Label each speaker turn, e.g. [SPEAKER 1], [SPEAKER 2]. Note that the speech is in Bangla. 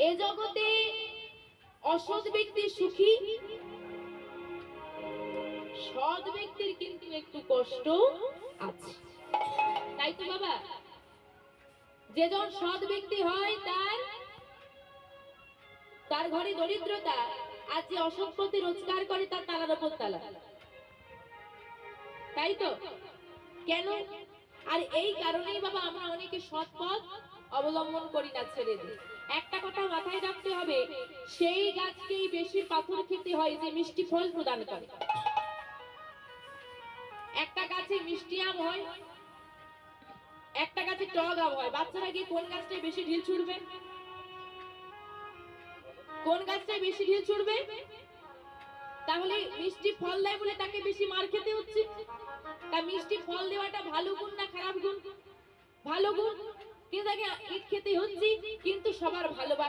[SPEAKER 1] এ জগতে অসৎ ব্যক্তি সুখী, সৎ ব্যক্তির কিন্তু একটু কষ্ট আছে। তাই তো বাবা, যেজন সৎ ব্যক্তি হয় তার ঘরে দরিদ্রতা, আর যে অসৎ পথে রোজগার করে তার তালার উপর তালা। তাই তো? কেন? আর এই কারণেই বাবা আমরা অনেকে সৎ পথ অবলম্বন করি না, ছেড়ে দিই। একটা কথা মাথায় রাখতে হবে, সেই গাছকেই বেশি পাথর খেতে হয় যে মিষ্টি ফল প্রদান করে। একটা গাছে মিষ্টি আম হয়, একটা গাছে টক আম হয়। বাচ্চারা গিয়ে কোন গাছটায় বেশি ঢিল ছুড়বে? কোন গাছটায় বেশি ঢিল ছুড়বে? তাহলে মিষ্টি ফল দেয় বলে তাকে বেশি মার খেতে হচ্ছে। তা মিষ্টি ফল দেওয়াটা ভালো গুণ না খারাপ গুণ? ভালো গুণ। কিন্তু তাকে ইট খেতে হচ্ছে, কিন্তু সবার ভালোবাসা